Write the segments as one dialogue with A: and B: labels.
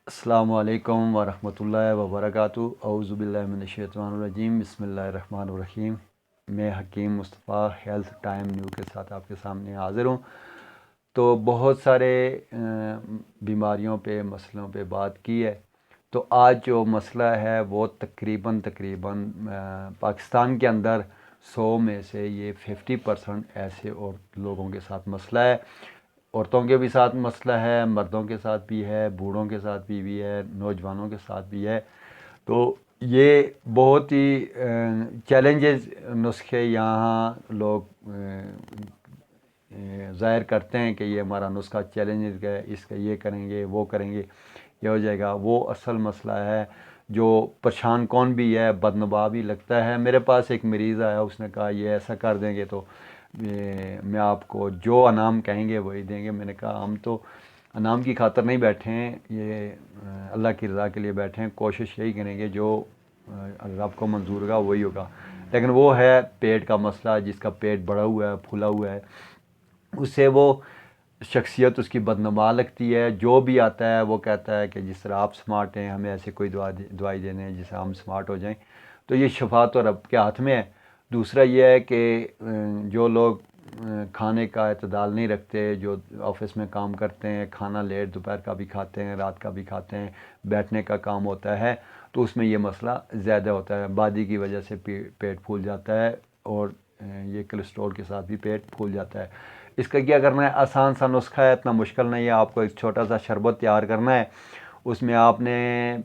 A: अस्सलामु अलैकुम वरहमतुल्लाहि वबरकातुहू औज़ु बिल्लाहि मिनश्शैतानिर्रजीम बिस्मिल्लाहिर्रहमानिर्रहीम। मैं हकीम मुस्तफ़ा हेल्थ टाइम न्यू के साथ आपके सामने हाज़िर हूँ। तो बहुत सारे बीमारियों पे मसलों पे बात की है। तो आज जो मसला है वो तकरीबन पाकिस्तान के अंदर 100 में से ये 50% ऐसे और लोगों के साथ मसला है। औरतों के भी साथ मसला है, मर्दों के साथ भी है, बूढ़ों के साथ भी है, नौजवानों के साथ भी है। तो ये बहुत ही चैलेंजेस नुस्खे यहाँ लोग ज़ाहिर करते हैं कि ये हमारा नुस्खा चैलेंज है, इसका ये करेंगे वो करेंगे ये हो जाएगा। वो असल मसला है जो परेशान कौन भी है, बदनवा भी लगता है। मेरे पास एक मरीज़ आया, उसने कहा ये ऐसा कर देंगे तो मैं आपको जो इनाम कहेंगे वही देंगे। मैंने कहा हम तो इनाम की खातर नहीं बैठे हैं, ये अल्लाह की रज़ा के लिए बैठे हैं। कोशिश यही करेंगे जो रब को मंजूर होगा वही होगा। लेकिन वो है पेट का मसला, जिसका पेट बढ़ा हुआ है, फूला हुआ है, उससे वो शख्सियत उसकी बदनुमा लगती है। जो भी आता है वो कहता है कि जिस तरह आप स्मार्ट हैं, हमें ऐसे कोई दवाई देने हैं जिससे हम स्मार्ट हो जाएं। तो ये शफा तो रब के हाथ में है। दूसरा ये है कि जो लोग खाने का अतदाल नहीं रखते, जो ऑफिस में काम करते हैं, खाना लेट दोपहर का भी खाते हैं, रात का भी खाते हैं, बैठने का काम होता है, तो उसमें ये मसला ज़्यादा होता है। बादी की वजह से पेट फूल जाता है और ये कोलेस्ट्रॉल के साथ भी पेट फूल जाता है। इसका क्या करना है? आसान सा नुस्खा है, इतना मुश्किल नहीं है। आपको एक छोटा सा शरबत तैयार करना है। उसमें आपने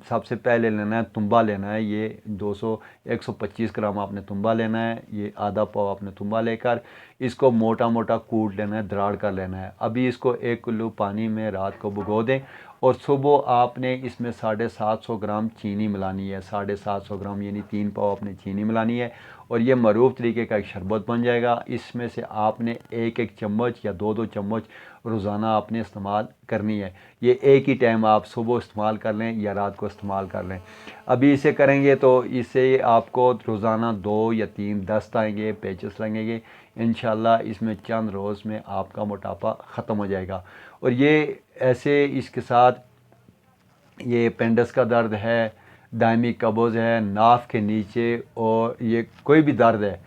A: सबसे पहले लेना है तुम्बा लेना है। ये 125 ग्राम आपने तुम्बा लेना है। ये आधा पाव आपने तुम्बा लेकर इसको मोटा मोटा कूट लेना है, दराड़ कर लेना है। अभी इसको 1 किलो पानी में रात को भिगो दें और सुबह आपने इसमें 750 ग्राम चीनी मिलानी है। 750 ग्राम यानी 3 पाव आपने चीनी मिलानी है और ये मरूफ तरीके का एक शरबत बन जाएगा। इसमें से आपने एक एक चम्मच या दो दो चम्मच रोज़ाना आपने इस्तेमाल करनी है। ये एक ही टाइम आप सुबह इस्तेमाल कर लें या रात को इस्तेमाल कर लें। अभी इसे करेंगे तो इससे आपको रोज़ाना 2 या 3 दस्त आएंगे, पेचेस लगेंगे। इंशाल्लाह इसमें चंद रोज़ में आपका मोटापा ख़त्म हो जाएगा। और ये ऐसे इसके साथ ये पेंडस का दर्द है, दायमी कब्ज़ है, नाफ के नीचे, और ये कोई भी दर्द है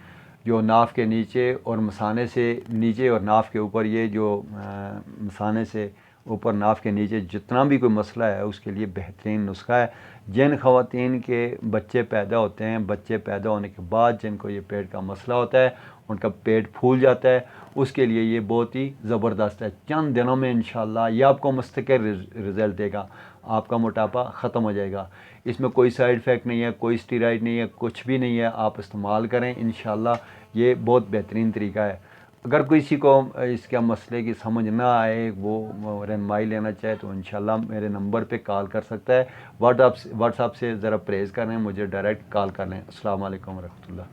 A: जो नाफ के नीचे और मसाने से नीचे और नाफ के ऊपर, ये जो मसाने से ऊपर नाफ के नीचे जितना भी कोई मसला है उसके लिए बेहतरीन नुस्खा है। जिन ख़वातीन के बच्चे पैदा होते हैं, बच्चे पैदा होने के बाद जिनको ये पेट का मसला होता है, उनका पेट फूल जाता है, उसके लिए ये बहुत ही ज़बरदस्त है। चंद दिनों में इंशाल्लाह ये आपको मुस्तकिल रिज़ल्ट देगा, आपका मोटापा ख़त्म हो जाएगा। इसमें कोई साइड इफ़ेक्ट नहीं है, कोई स्टेरॉइड नहीं है, कुछ भी नहीं है। आप इस्तेमाल करें, इंशाल्लाह ये बहुत बेहतरीन तरीका है। अगर किसी को इसके मसले की समझ ना आए, वो रहनुमाई लेना चाहे, तो इंशाल्लाह मेरे नंबर पे कॉल कर सकता है। व्हाट्सएप से ज़रा परहेज़ करें, मुझे डायरेक्ट कॉल कर लें। अस्सलाम वालेकुम रहमतुल्लाह।